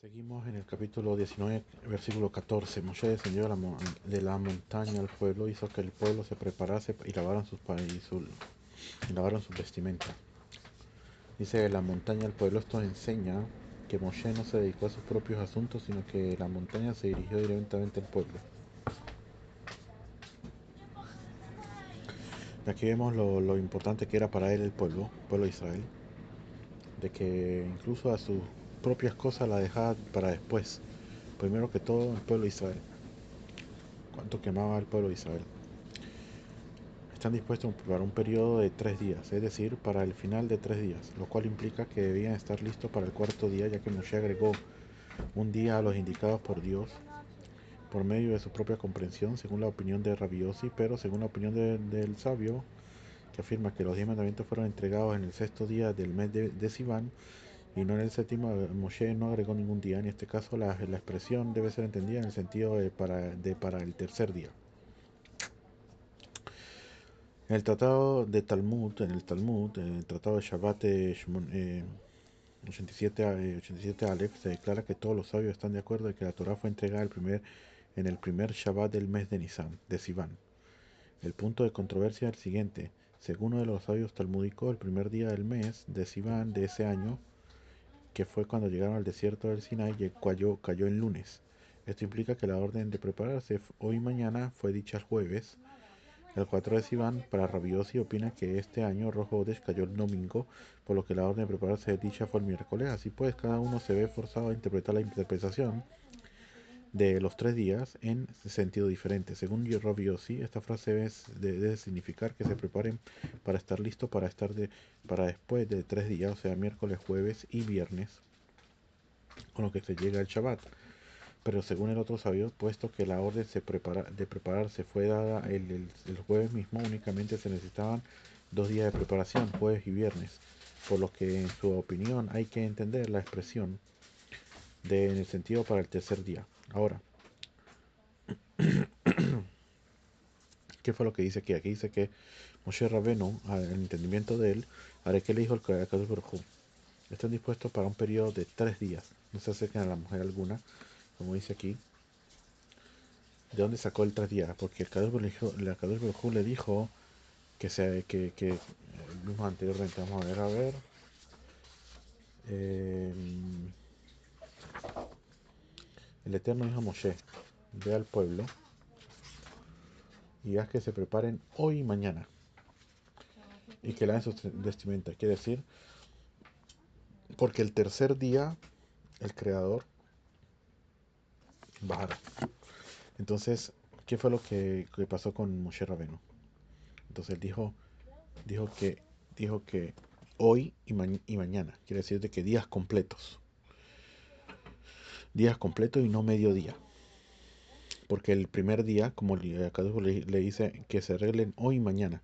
Seguimos en el capítulo 19, versículo 14. Moshe descendió de la montaña al pueblo, hizo que el pueblo se preparase y lavaron sus vestimentas. Dice de la montaña al pueblo, esto enseña que Moshe no se dedicó a sus propios asuntos, sino que la montaña se dirigió directamente al pueblo. Y aquí vemos lo importante que era para él el pueblo de Israel, de que incluso a sus propias cosas la dejaba para después. Primero que todo el pueblo de Israel. Cuánto quemaba el pueblo de Israel. Están dispuestos para un periodo de 3 días, es decir, para el final de 3 días, lo cual implica que debían estar listos para el cuarto día, ya que Moshe agregó un día a los indicados por Dios por medio de su propia comprensión, según la opinión de Rabbi Yossi, pero según la opinión del sabio, que afirma que los 10 mandamientos fueron entregados en el sexto día del mes de Sivan y no en el séptimo. Moshe no agregó ningún día. En este caso, la expresión debe ser entendida en el sentido para el tercer día. En el tratado de Talmud, en el tratado de Shabbat 87 Aleph, se declara que todos los sabios están de acuerdo en que la Torá fue entregada en el primer Shabbat del mes de Nisan, de Sivan. El punto de controversia es el siguiente. Según uno de los sabios talmúdicos, el primer día del mes de Sivan de ese año, que fue cuando llegaron al desierto del Sinai, cayó en lunes. Esto implica que la orden de prepararse hoy y mañana fue dicha el jueves. El 4 de Sivan, para Rabbi Yossi, opina que este año Rosh Hodesh cayó el domingo, por lo que la orden de prepararse de dicha fue el miércoles. Así pues, cada uno se ve forzado a interpretar la interpretación de los 3 días en sentido diferente. Según Rabbi Yossi, esta frase debe significar que se preparen para estar listos para después de 3 días, o sea, miércoles, jueves y viernes, con lo que se llega al Shabbat. Pero según el otro sabio, puesto que la orden de prepararse fue dada el jueves mismo, únicamente se necesitaban 2 días de preparación, jueves y viernes, por lo que en su opinión hay que entender la expresión en el sentido para el tercer día. Ahora, ¿qué fue lo que dice aquí? Aquí dice que Moshe Rabenu, al entendimiento de él, haré que le dijo el Kadosh Baruj Hu, están dispuestos para un periodo de 3 días, no se acerquen a la mujer alguna, como dice aquí. ¿De dónde sacó el 3 días? Porque el Kadosh Baruj Hu le dijo que vimos anteriormente. Vamos a ver. eh, el Eterno dijo a Moshe: ve al pueblo y haz que se preparen hoy y mañana y que laven sus vestimentas. Quiere decir, porque el tercer día el Creador bajará. Entonces, ¿qué fue lo que pasó con Moshe Rabenu? Entonces él dijo que, dijo que hoy y mañana. Quiere decir de que días completos y no mediodía. Porque el primer día, como acá le dice, que se arreglen hoy y mañana.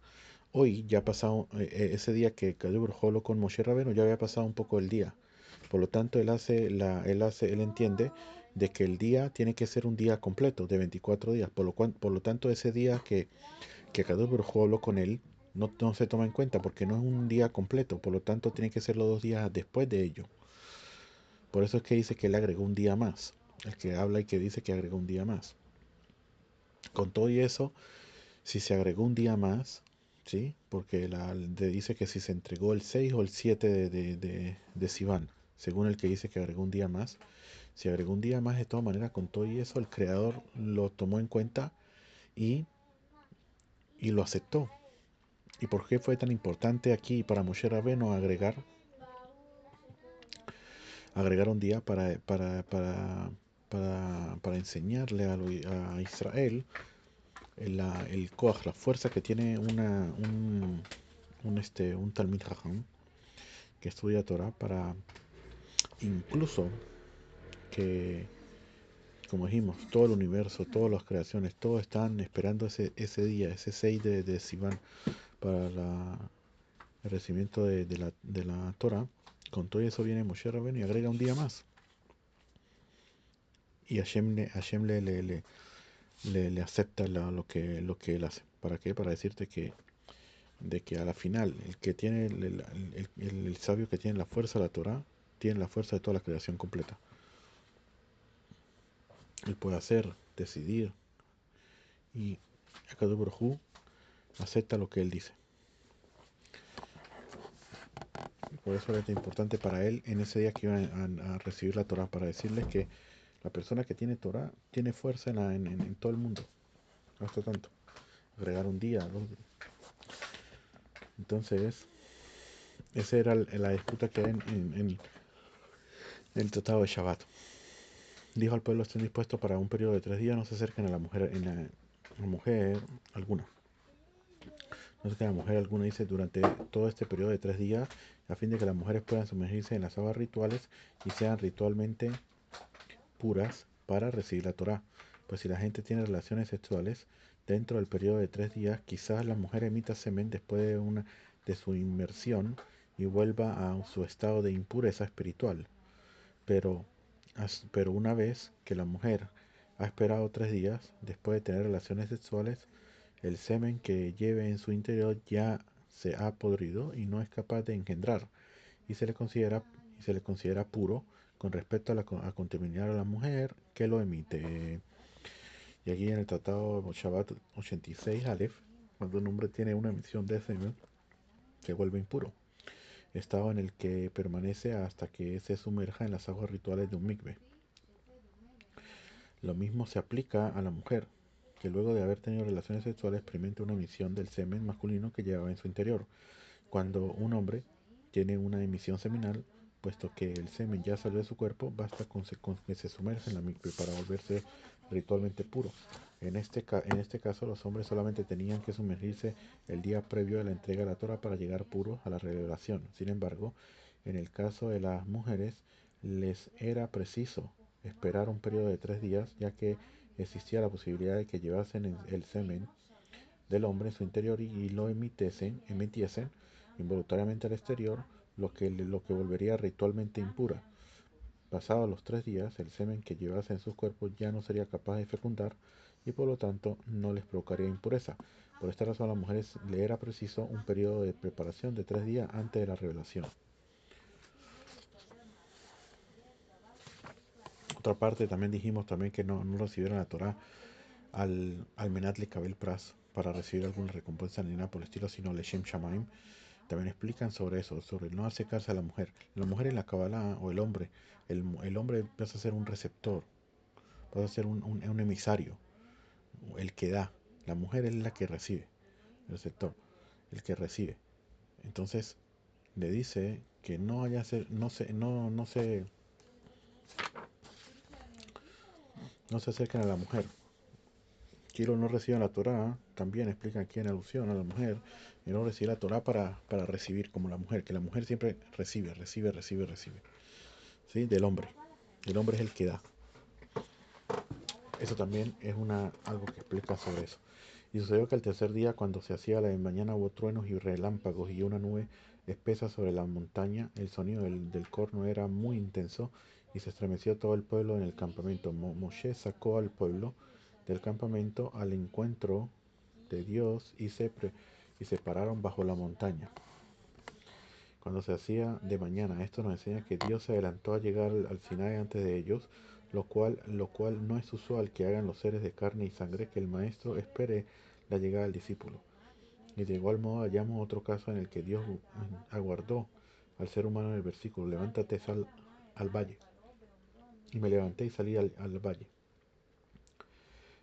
Hoy ya ha pasado, ese día que cayó Brujolo con Moshe Rabeno, ya había pasado un poco el día. Por lo tanto, él entiende de que el día tiene que ser un día completo, de 24 días. Por lo tanto, ese día que Kadosh Baruj Hu habló con él, no se toma en cuenta porque no es un día completo. Por lo tanto, tiene que ser los 2 días después de ello. Por eso es que dice que él agregó un día más. El que habla y que dice que agregó un día más. Con todo y eso, si se agregó un día más, ¿sí? Porque dice que si se entregó el 6 o el 7 de Sivan, según el que dice que agregó un día más, si agregó un día más, de todas maneras, con todo y eso, el creador lo tomó en cuenta y, y lo aceptó. ¿Y por qué fue tan importante aquí para Moshe Rabbeinu agregar un día para enseñarle a Israel el Koach, la fuerza que tiene un Talmid Jajam que estudia Torah, para incluso que, como dijimos, todo el universo, todas las creaciones, todos están esperando ese día, ese 6 de Sivan, para el recibimiento de la Torah. Con todo eso viene Moshe Rabbeinu y agrega un día más. Y Hashem le acepta lo que él hace. ¿Para qué? Para decirte de que a la final el que tiene el sabio que tiene la fuerza de la Torah tiene la fuerza de toda la creación completa. Él puede hacer, decidir, y Akadosh Baruj Hu acepta lo que él dice. Por eso era importante para él en ese día que iban a recibir la Torah, para decirles que la persona que tiene Torah tiene fuerza en todo el mundo. No está tanto. Agregar un día, dos. Entonces, esa era la disputa que hay en el tratado de Shabbat. Dijo al pueblo: estén dispuestos para un periodo de 3 días, no se acerquen a la mujer, la mujer alguna. No sé que la mujer alguna, dice, durante todo este periodo de 3 días, a fin de que las mujeres puedan sumergirse en las aguas rituales y sean ritualmente puras para recibir la Torá. Pues si la gente tiene relaciones sexuales dentro del periodo de 3 días, quizás la mujer emita semen después de su inmersión y vuelva a su estado de impureza espiritual. Pero, pero una vez que la mujer ha esperado 3 días después de tener relaciones sexuales, el semen que lleve en su interior ya se ha podrido y no es capaz de engendrar, y se le considera puro con respecto a contaminar a la mujer que lo emite. Y aquí en el Tratado de Shabbat 86 Aleph, cuando un hombre tiene una emisión de semen, se vuelve impuro, estado en el que permanece hasta que se sumerja en las aguas rituales de un mikve. Lo mismo se aplica a la mujer, que luego de haber tenido relaciones sexuales experimenta una emisión del semen masculino que llevaba en su interior. Cuando un hombre tiene una emisión seminal, puesto que el semen ya salió de su cuerpo, basta con que se sumerja en la mikve para volverse ritualmente puro. En este caso, los hombres solamente tenían que sumergirse el día previo a la entrega de la Torah para llegar puros a la revelación. Sin embargo, en el caso de las mujeres, les era preciso esperar un periodo de 3 días, ya que existía la posibilidad de que llevasen el semen del hombre en su interior y lo emitiesen involuntariamente al exterior, lo que volvería ritualmente impura. Pasados los 3 días, el semen que llevase en sus cuerpos ya no sería capaz de fecundar y por lo tanto no les provocaría impureza. Por esta razón a las mujeres le era preciso un periodo de preparación de 3 días antes de la revelación. Otra parte, también dijimos también que no recibieron la Torah al Menat Lekabel Pras para recibir alguna recompensa ni nada por el estilo, sino Leshem Shamaim. También explican sobre eso, sobre no acercarse a la mujer. La mujer en la Kabbalah, o el hombre pasa a ser un receptor, pasa a ser un emisario, el que da. La mujer es la que recibe, el receptor, el que recibe. Entonces le dice que no haya ser, no se acerquen a la mujer. Quiero no reciban la Torah, también explican aquí en alusión a la mujer, y no recibe la Torah para recibir como la mujer, que la mujer siempre recibe, ¿sí? Del hombre. El hombre es el que da. Eso también es algo que explica sobre eso. Y sucedió que al tercer día, cuando se hacía la mañana, hubo truenos y relámpagos y una nube espesa sobre la montaña. El sonido del corno era muy intenso y se estremeció todo el pueblo en el campamento. Moshe sacó al pueblo del campamento al encuentro de Dios y se pararon bajo la montaña. Cuando se hacía de mañana, esto nos enseña que Dios se adelantó a llegar al Sinaí antes de ellos, lo cual no es usual que hagan los seres de carne y sangre, que el maestro espere la llegada del discípulo. Y de igual modo hallamos otro caso en el que Dios aguardó al ser humano en el versículo: levántate, sal al valle. Y me levanté y salí al valle.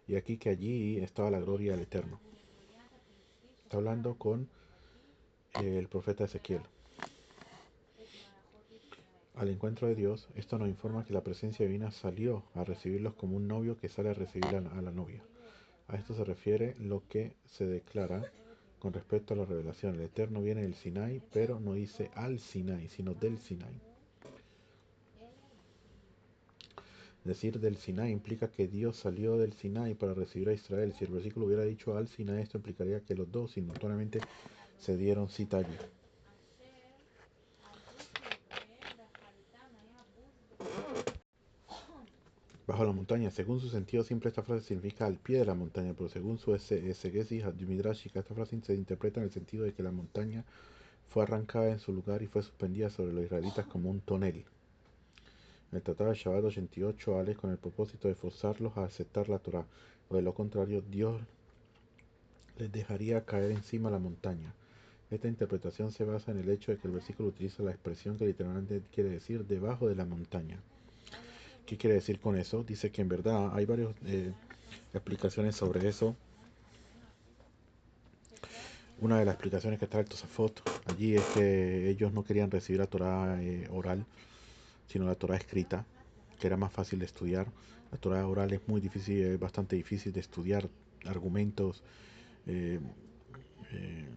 Y aquí que allí estaba la gloria del Eterno. Está hablando con el profeta Ezequiel. Al encuentro de Dios, esto nos informa que la presencia divina salió a recibirlos como un novio que sale a recibir a la novia. A esto se refiere lo que se declara con respecto a la revelación. El Eterno viene del Sinai, pero no dice al Sinai, sino del Sinai. Decir del Sinai implica que Dios salió del Sinai para recibir a Israel. Si el versículo hubiera dicho al Sinai, esto implicaría que los dos simultáneamente se dieron cita allí. Bajo la montaña, según su sentido simple, esta frase significa al pie de la montaña, pero según su exegesis midrashica, esta frase se interpreta en el sentido de que la montaña fue arrancada en su lugar y fue suspendida sobre los israelitas como un tonel. el Tratado de Shabbat 88 Ales con el propósito de forzarlos a aceptar la Torá, o de lo contrario, Dios les dejaría caer encima la montaña. Esta interpretación se basa en el hecho de que el versículo utiliza la expresión que literalmente quiere decir debajo de la montaña. ¿Qué quiere decir con eso? Dice que en verdad hay varias explicaciones sobre eso. Una de las explicaciones que trae el Tosafot allí es que ellos no querían recibir la Torah oral, sino la Torah escrita, que era más fácil de estudiar. La Torah oral es muy difícil, es bastante difícil de estudiar, argumentos, eh, eh,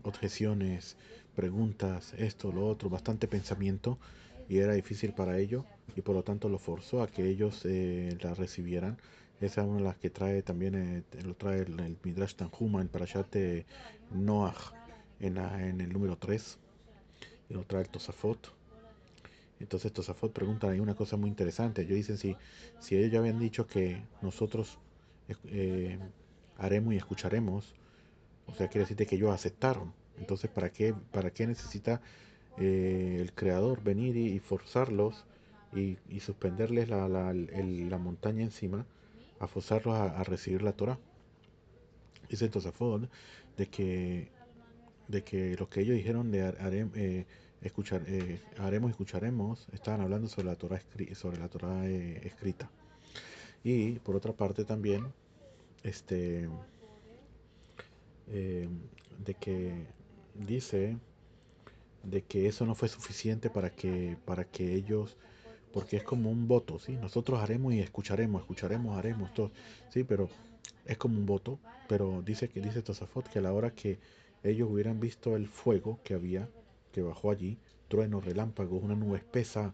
objeciones, preguntas, esto, lo otro, bastante pensamiento, y era difícil para ellos, y por lo tanto lo forzó a que ellos la recibieran. Esa es una de las que trae también, lo trae el Midrash Tanhuma, el Parashat Noach, en el número 3, y lo trae el Tosafot. Entonces Tosafot pregunta ahí una cosa muy interesante. Ellos dicen, si ellos ya habían dicho que nosotros eh, haremos y escucharemos, o sea, quiere decir que ellos aceptaron. Entonces, para qué necesita el creador venir y forzarlos y suspenderles la montaña encima, a forzarlos a recibir la Torah? Dice Tosafot de que lo que ellos dijeron de haremos y escucharemos, estaban hablando sobre la Torah, sobre la Torah escrita. Y por otra parte también, este, eh, de que dice de que eso no fue suficiente para que ellos, porque es como un voto, ¿sí? Nosotros haremos y escucharemos, escucharemos, haremos, todo, ¿sí? Pero es como un voto, pero dice Tosafot que a la hora que ellos hubieran visto el fuego que había, que bajó allí, truenos, relámpagos, una nube espesa,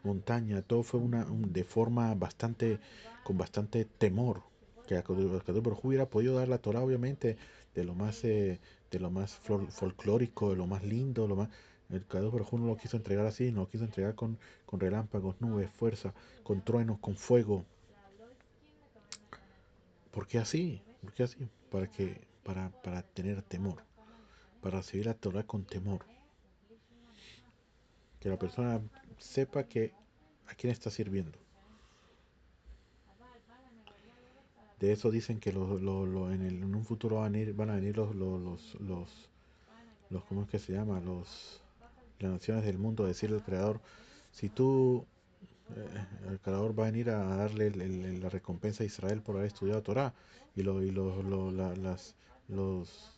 montaña, todo fue de forma bastante, con bastante temor, que Akadosh Baruj Hu hubiera podido dar la Torah, obviamente, de lo más folclórico, de lo más lindo, lo más, el Kadosh Baruj Hu no lo quiso entregar así, no lo quiso entregar con relámpagos, nubes, fuerza, con truenos, con fuego. ¿Por qué así? ¿Por qué así? Para tener temor, para recibir la Torah con temor. Que la persona sepa que a quién está sirviendo. De eso dicen que en un futuro van a venir ¿cómo es que se llama? Las naciones del mundo a decirle al Creador, si tú, el Creador va a venir a darle la recompensa a Israel por haber estudiado Torah, y, lo, y lo- la- los,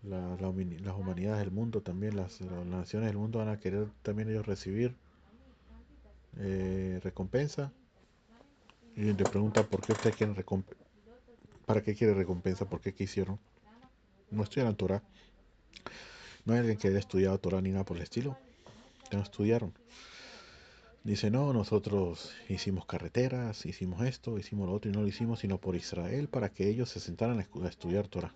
las humanidades del mundo también, las naciones del mundo van a querer también ellos recibir recompensa, y le pregunta por qué ustedes quieren recompensa, para qué quiere recompensa, por qué hicieron. No estudiaron Torah, no hay alguien que haya estudiado Torah ni nada por el estilo, que no estudiaron. Dice, no, nosotros hicimos carreteras, hicimos esto, hicimos lo otro, y no lo hicimos sino por Israel, para que ellos se sentaran a estudiar Torah.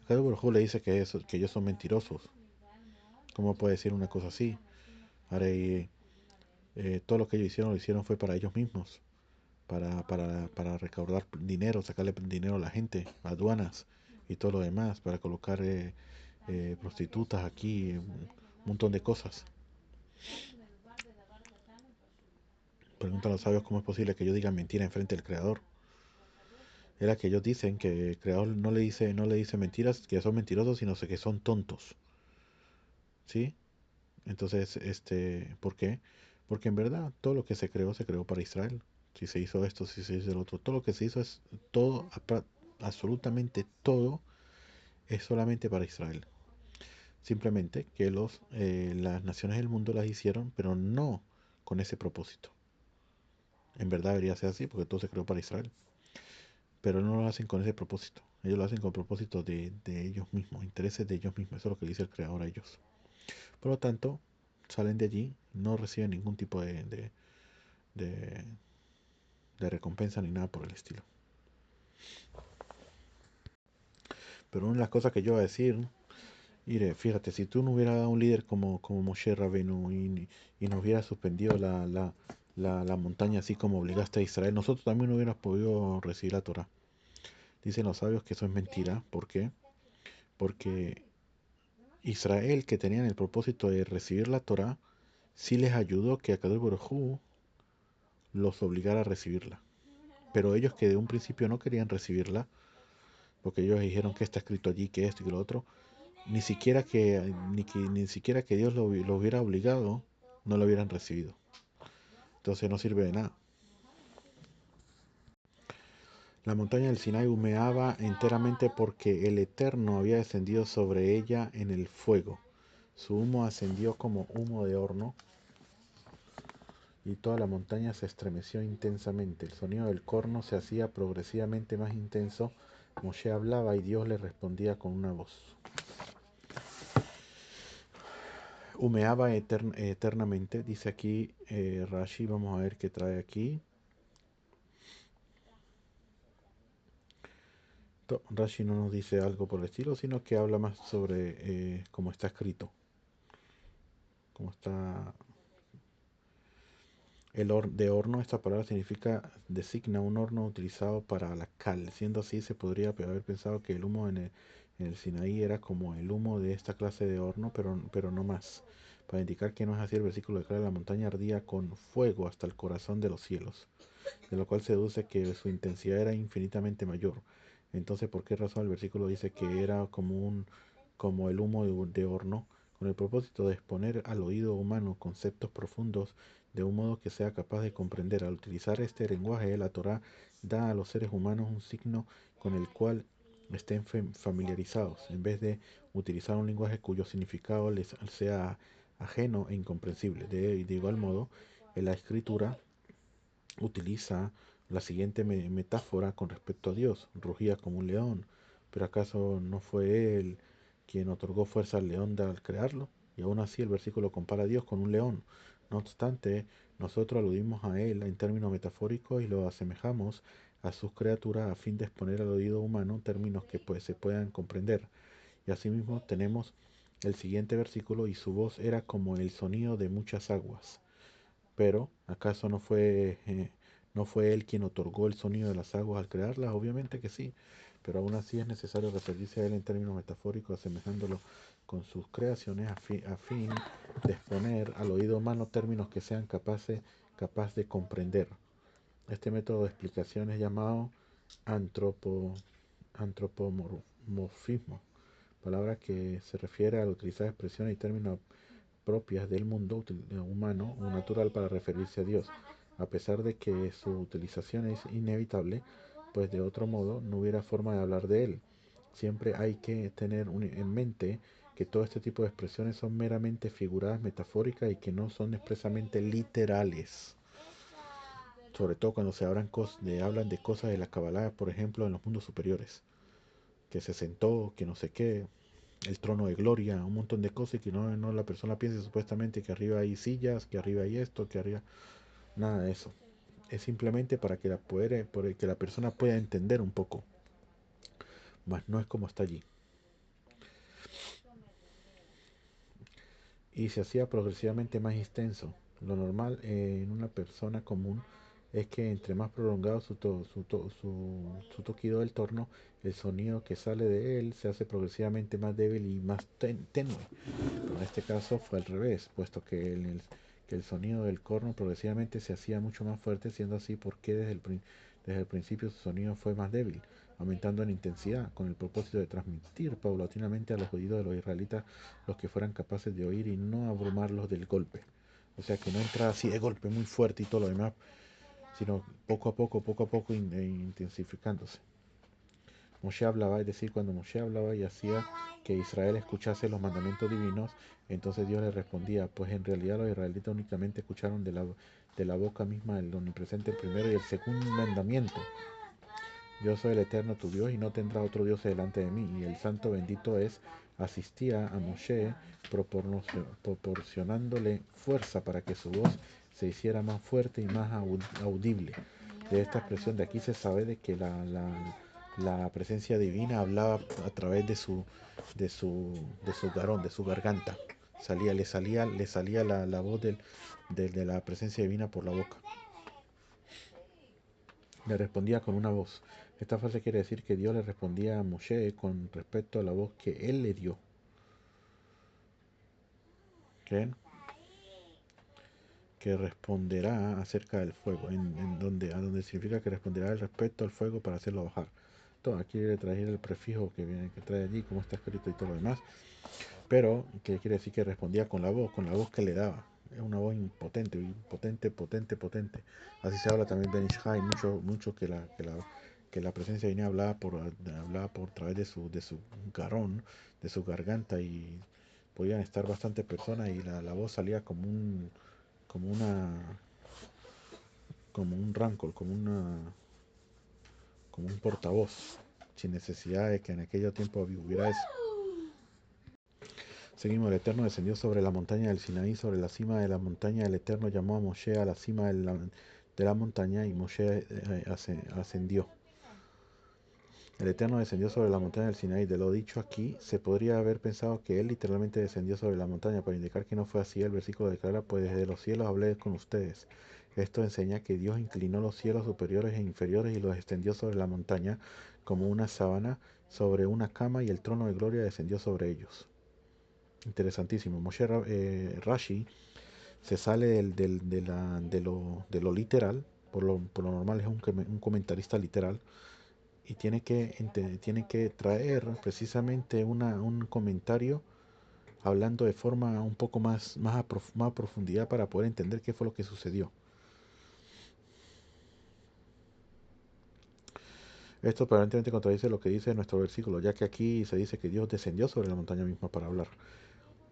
Cada Baruj Hu le dice que ellos son mentirosos. ¿Cómo puede decir una cosa así? Ahora, todo lo que ellos hicieron, lo hicieron fue para ellos mismos, para recaudar dinero, sacarle dinero a la gente, aduanas y todo lo demás, para colocar prostitutas aquí, un montón de cosas. Preguntan a los sabios cómo es posible que yo diga mentira enfrente del Creador. Era que ellos dicen que el Creador no le dice mentiras, que son mentirosos, sino que son tontos. ¿Sí? Entonces, ¿por qué? Porque en verdad todo lo que se creó para Israel. Si se hizo esto, si se hizo el otro, todo lo que se hizo es todo, absolutamente todo, es solamente para Israel. Simplemente que las naciones del mundo las hicieron, pero no con ese propósito. En verdad debería ser así, porque todo se creó para Israel. Pero no lo hacen con ese propósito. Ellos lo hacen con propósito de ellos mismos, intereses de ellos mismos. Eso es lo que dice el creador a ellos. Por lo tanto, salen de allí, no reciben ningún tipo de, de recompensa ni nada por el estilo. Pero una de las cosas que yo voy a decir, mire, fíjate, si tú no hubieras dado un líder como Moshe Rabenu y nos hubiera suspendido la montaña así como obligaste a Israel, nosotros también no hubiéramos podido recibir la Torah. Dicen los sabios que eso es mentira. ¿Por qué? Porque Israel, que tenían el propósito de recibir la Torah, sí les ayudó que Akadosh Baruj Hu los obligara a recibirla. Pero ellos que de un principio no querían recibirla, porque ellos dijeron que está escrito allí, que esto y que lo otro, ni siquiera que Dios lo hubiera obligado, no lo hubieran recibido. Entonces no sirve de nada. La montaña del Sinai humeaba enteramente porque el Eterno había descendido sobre ella en el fuego. Su humo ascendió como humo de horno y toda la montaña se estremeció intensamente. El sonido del corno se hacía progresivamente más intenso. Moshe hablaba y Dios le respondía con una voz. Humeaba eternamente, dice aquí Rashi, vamos a ver qué trae aquí. Rashi no nos dice algo por el estilo, sino que habla más sobre cómo está escrito, cómo está de horno. Esta palabra designa un horno utilizado para la cal. Siendo así, se podría haber pensado que el humo en el Sinaí era como el humo de esta clase de horno, pero no más. Para indicar que no es así, el versículo declara: la montaña ardía con fuego hasta el corazón de los cielos, de lo cual se deduce que su intensidad era infinitamente mayor. Entonces, ¿por qué razón el versículo dice que era como el humo de horno? Con el propósito de exponer al oído humano conceptos profundos de un modo que sea capaz de comprender. Al utilizar este lenguaje, la Torá da a los seres humanos un signo con el cual estén familiarizados, en vez de utilizar un lenguaje cuyo significado les sea ajeno e incomprensible. De igual modo, en la escritura utiliza la siguiente metáfora con respecto a Dios: rugía como un león. ¿Pero acaso no fue él quien otorgó fuerza al león al crearlo? Y aún así el versículo compara a Dios con un león. No obstante, nosotros aludimos a él en términos metafóricos y lo asemejamos a sus criaturas a fin de exponer al oído humano términos que se puedan comprender. Y asimismo tenemos el siguiente versículo: y su voz era como el sonido de muchas aguas. Pero, ¿acaso no fue él quien otorgó el sonido de las aguas al crearlas? Obviamente que sí, pero aún así es necesario referirse a él en términos metafóricos, asemejándolo con sus creaciones a fin de exponer al oído humano términos que sean capaz de comprender. Este método de explicación es llamado antropo, antropomorfismo, palabra que se refiere al utilizar expresiones y términos propias del mundo humano o natural para referirse a Dios, a pesar de que su utilización es inevitable, pues de otro modo no hubiera forma de hablar de él. Siempre hay que tener en mente que todo este tipo de expresiones son meramente figuradas, metafóricas y que no son expresamente literales. Sobre todo cuando hablan de cosas de la Kabbalah, por ejemplo, en los mundos superiores. Que se sentó, que no sé qué, el trono de gloria, un montón de cosas, y que no la persona piense supuestamente que arriba hay sillas, que arriba hay esto, que arriba... Nada de eso. Es simplemente para que que la persona pueda entender un poco. Más no es como está allí. Y se hacía progresivamente más extenso. Lo normal en una persona común es que entre más prolongado su toquido del torno, el sonido que sale de él se hace progresivamente más débil y más tenue. Pero en este caso fue al revés, puesto que el sonido del corno progresivamente se hacía mucho más fuerte, siendo así porque desde el principio su sonido fue más débil, aumentando en intensidad, con el propósito de transmitir paulatinamente a los oídos de los israelitas los que fueran capaces de oír y no abrumarlos del golpe. O sea, que no entrara así de golpe muy fuerte y todo lo demás, sino poco a poco, intensificándose. Moshe hablaba, es decir, cuando Moshe hablaba y hacía que Israel escuchase los mandamientos divinos, entonces Dios le respondía: pues en realidad los israelitas únicamente escucharon de la boca misma del omnipresente el primero y el segundo mandamiento: yo soy el eterno tu Dios y no tendrás otro Dios delante de mí. Y el santo bendito asistía a Moshe proporcionándole fuerza para que su voz se hiciera más fuerte y más audible. De esta expresión de aquí se sabe de que la presencia divina hablaba a través de su garón, de su garganta. Le salía la voz de la presencia divina por la boca. Le respondía con una voz. Esta frase quiere decir que Dios le respondía a Moshe con respecto a la voz que él le dio. ¿Creen? que responderá acerca del fuego, a donde significa que responderá el respecto al fuego para hacerlo bajar. Entonces, aquí le traer el prefijo que trae allí, como está escrito y todo lo demás, pero que quiere decir que respondía con la voz que le daba. Es una voz impotente, potente, potente, potente. Así se habla también Ben Ish Hai, mucho que la presencia divina hablaba por través de su garón, de su garganta, y podían estar bastantes personas y la voz salía como una, como un rancor, como un portavoz, sin necesidad de que en aquello tiempo hubiera eso. Seguimos, el Eterno descendió sobre la montaña del Sinaí, sobre la cima de la montaña. El Eterno llamó a Moshe a la cima de la montaña y Moshe ascendió. El Eterno descendió sobre la montaña del Sinaí. De lo dicho aquí, se podría haber pensado que él literalmente descendió sobre la montaña, para indicar que no fue así. El versículo declara, pues desde los cielos hablé con ustedes. Esto enseña que Dios inclinó los cielos superiores e inferiores y los extendió sobre la montaña como una sábana sobre una cama, y el trono de gloria descendió sobre ellos. Interesantísimo. Rashi se sale de lo literal, por lo normal es un comentarista literal, y tiene que traer precisamente un comentario hablando de forma un poco más a profundidad para poder entender qué fue lo que sucedió. Esto aparentemente contradice lo que dice nuestro versículo, ya que aquí se dice que Dios descendió sobre la montaña misma para hablar.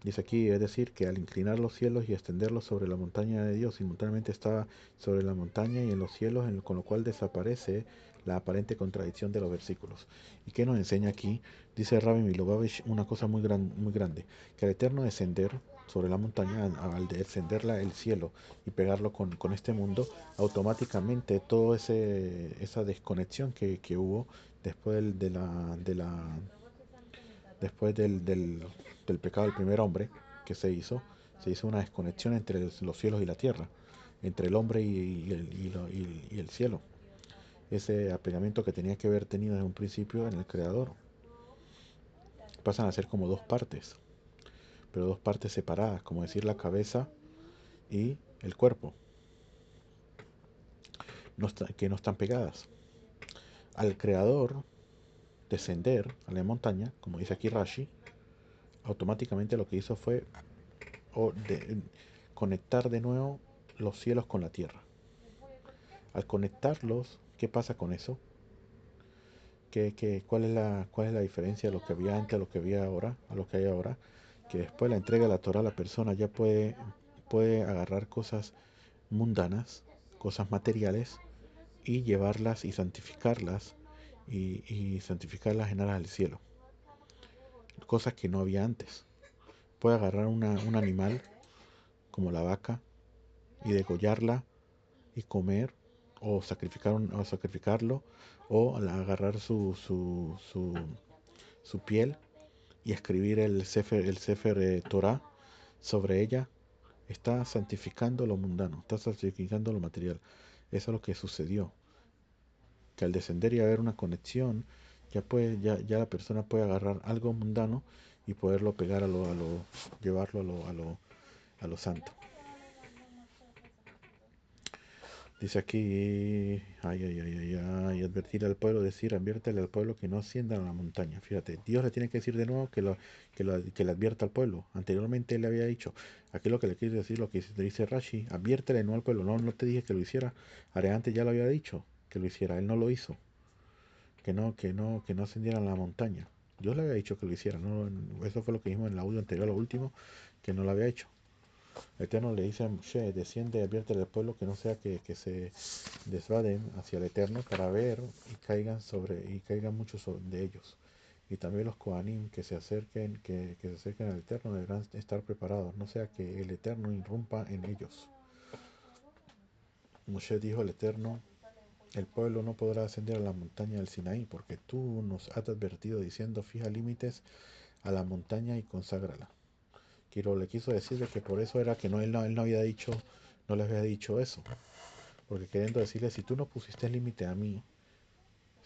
Dice aquí, es decir, que al inclinar los cielos y extenderlos sobre la montaña de Dios, simultáneamente estaba sobre la montaña y en los cielos, con lo cual desaparece la aparente contradicción de los versículos. ¿Y qué nos enseña aquí? Dice Rabbi Milovavich una cosa muy grande, que al eterno descender sobre la montaña, al descenderla el cielo y pegarlo con este mundo, automáticamente toda esa desconexión que hubo después después del pecado del primer hombre que se hizo una desconexión entre los cielos y la tierra, entre el hombre y el cielo. Ese apegamiento que tenía que haber tenido desde un principio en el Creador. Pasan a ser como dos partes, pero dos partes separadas, como decir la cabeza y el cuerpo, que no están pegadas. Al Creador descender a la montaña, como dice aquí Rashi, automáticamente lo que hizo fue conectar de nuevo los cielos con la tierra. Al conectarlos, ¿qué pasa con eso? Cuál es la diferencia de lo que había antes a lo que había ahora, a lo que hay ahora? Que después de la entrega de la Torah, la persona ya puede agarrar cosas mundanas, cosas materiales, y llevarlas y santificarlas, y santificarlas en aras del cielo. Cosas que no había antes. Puede agarrar un animal, como la vaca, y degollarla y comer, o sacrificarlo, o agarrar su piel y escribir el Sefer Torah sobre ella. Está santificando lo mundano, está santificando lo material. Eso es lo que sucedió, que al descender y haber una conexión, ya la persona puede agarrar algo mundano y poderlo pegar llevarlo a lo santo. Dice aquí, ay, advertir al pueblo, decir, adviértele al pueblo que no asciendan a la montaña. Fíjate, Dios le tiene que decir de nuevo que le advierta al pueblo. Anteriormente él le había dicho, aquí lo que le quiere decir, lo que dice Rashi, adviértele no al pueblo, no te dije que lo hiciera. Antes ya lo había dicho que lo hiciera, él no lo hizo, que no ascendieran a la montaña. Dios le había dicho que lo hiciera, eso fue lo que dijimos en el audio anterior, lo último, que no lo había hecho. El Eterno le dice a Moshe, desciende y advierte al pueblo que no sea que se desvaden hacia el Eterno para ver y caigan muchos de ellos. Y también los Kohanim que se acerquen al Eterno deberán estar preparados, no sea que el Eterno irrumpa en ellos. Moshe dijo al Eterno, el pueblo no podrá ascender a la montaña del Sinaí, porque tú nos has advertido diciendo, fija límites a la montaña y conságrala. Quiro le quiso decir de que por eso era que él no había dicho, no les había dicho eso. Porque queriendo decirle, si tú no pusiste límite a mí,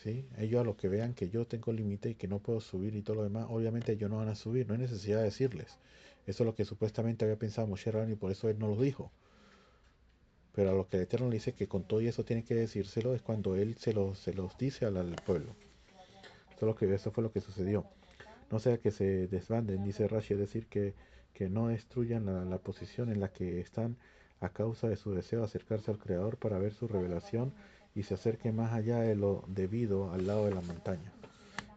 ¿sí? Ellos a lo que vean que yo tengo límite y que no puedo subir y todo lo demás, obviamente ellos no van a subir, no hay necesidad de decirles. Eso es lo que supuestamente había pensado Moshe Rabbeinu y por eso él no lo dijo. Pero a lo que el Eterno le dice que con todo y eso tiene que decírselo es cuando él se los dice al pueblo. Eso fue lo que sucedió. No sea que se desbanden, dice Rashi, es decir, que no destruyan la posición en la que están a causa de su deseo de acercarse al Creador para ver su revelación y se acerque más allá de lo debido al lado de la montaña.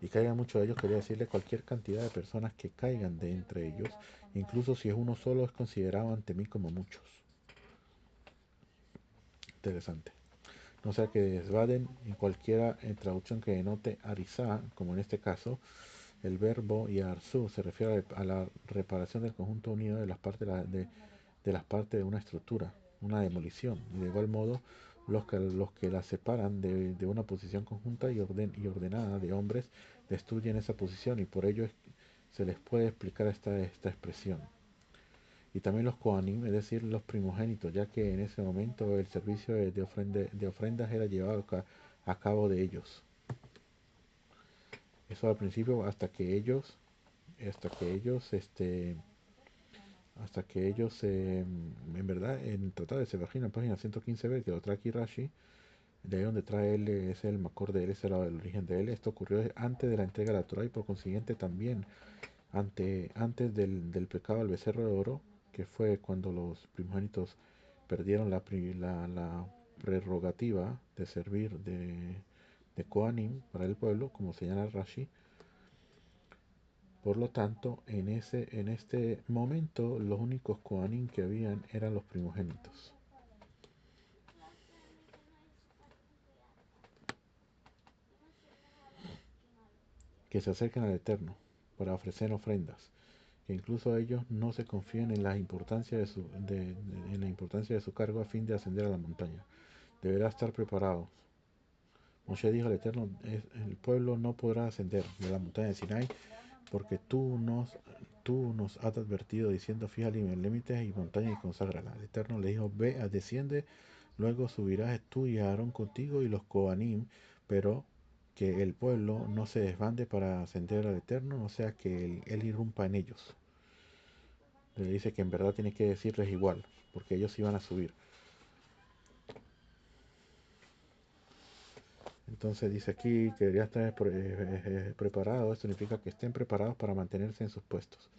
Y caigan muchos de ellos, quería decirle cualquier cantidad de personas que caigan de entre ellos, incluso si es uno solo, es considerado ante mí como muchos. Interesante. No sea que desvaden en cualquiera traducción que denote arizá, como en este caso, el verbo yarzu se refiere a la reparación del conjunto unido de las partes de una estructura, una demolición. Y de igual modo, los que la separan de una posición conjunta y ordenada de hombres destruyen esa posición y por ello se les puede explicar esta expresión. Y también los Kohanim, es decir, los primogénitos, ya que en ese momento el servicio de ofrendas era llevado a cabo de ellos. Eso al principio hasta que ellos, en verdad, en el Tratado de Sebajina, página 115b, que lo trae aquí Rashi, de ahí donde trae él, es el Makor de él, es el origen de él. Esto ocurrió antes de la entrega de la Torah y por consiguiente también antes del pecado al becerro de oro, que fue cuando los primogénitos perdieron la prerrogativa de servir de Kohanim para el pueblo, como señala Rashi. Por lo tanto, en este momento, los únicos Kohanim que habían eran los primogénitos, que se acercan al Eterno para ofrecer ofrendas, que incluso ellos no se confían en en la importancia de su cargo a fin de ascender a la montaña. Deberá estar preparado. Moshe dijo al Eterno: el pueblo no podrá ascender de la montaña de Sinai, porque tú nos has advertido diciendo: fija límites y montaña y conságrala. El Eterno le dijo: ve, desciende, luego subirás tú y Aarón contigo y los Kohanim, pero que el pueblo no se desbande para ascender al Eterno, no sea que él irrumpa en ellos. Le dice que en verdad tiene que decirles igual, porque ellos iban a subir. Entonces dice aquí que debería estar preparado. Esto significa que estén preparados para mantenerse en sus puestos.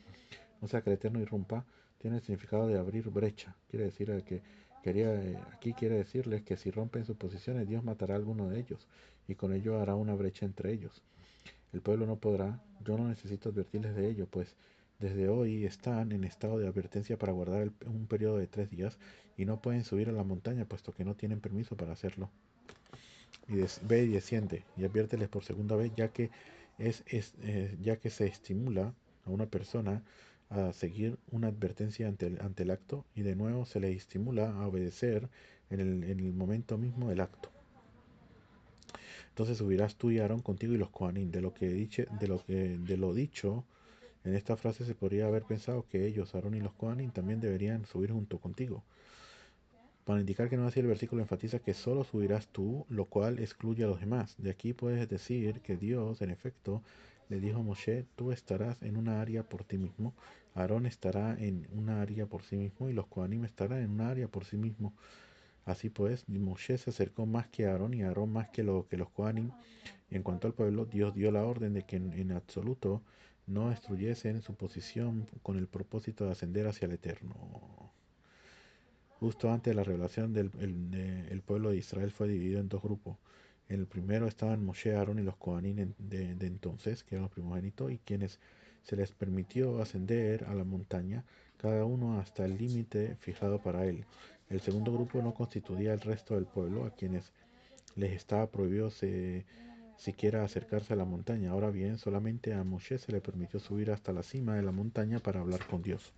O sea que el Eterno irrumpa tiene el significado de abrir brecha. Quiere decir aquí quiere decirles que si rompen sus posiciones, Dios matará a alguno de ellos y con ello hará una brecha entre ellos. El pueblo no podrá. Yo no necesito advertirles de ello, pues desde hoy están en estado de advertencia para guardar un periodo de 3 días y no pueden subir a la montaña puesto que no tienen permiso para hacerlo. Y ve y desciende y adviérteles por segunda vez, ya que se estimula a una persona a seguir una advertencia ante el acto y de nuevo se le estimula a obedecer en el momento mismo del acto. Entonces subirás tú y Aarón contigo y los Kohanim. De lo dicho en esta frase se podría haber pensado que ellos, Aarón y los Kohanim, también deberían subir junto contigo. Para indicar que no así, el versículo enfatiza que solo subirás tú, lo cual excluye a los demás. De aquí puedes decir que Dios, en efecto, le dijo a Moshe: tú estarás en una área por ti mismo, Aarón estará en una área por sí mismo y los Kohanim estarán en una área por sí mismo. Así pues, Moshe se acercó más que Aarón y Aarón más que los Kohanim. Y en cuanto al pueblo, Dios dio la orden de que en absoluto no destruyesen su posición con el propósito de ascender hacia el Eterno. Justo antes de la revelación el pueblo de Israel fue dividido en dos grupos. En el primero estaban Moshe, Aarón y los Kohanim de entonces, que eran los primogénitos, y quienes se les permitió ascender a la montaña, cada uno hasta el límite fijado para él. El segundo grupo no constituía el resto del pueblo, a quienes les estaba prohibido siquiera acercarse a la montaña. Ahora bien, solamente a Moshe se le permitió subir hasta la cima de la montaña para hablar con Dios.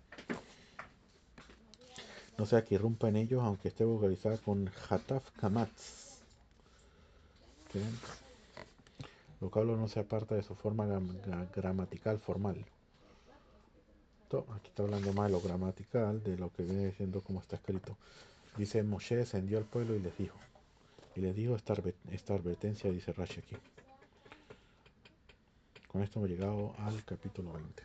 No sea que irrumpa en ellos, aunque esté vocalizada con Hataf Kamatz. ¿Okay? El vocablo no se aparta de su forma gramatical formal. Aquí está hablando más de lo gramatical, de lo que viene diciendo como está escrito. Dice: Moshe descendió al pueblo y les dijo esta advertencia, dice Rashi aquí. Con esto hemos llegado al capítulo 20.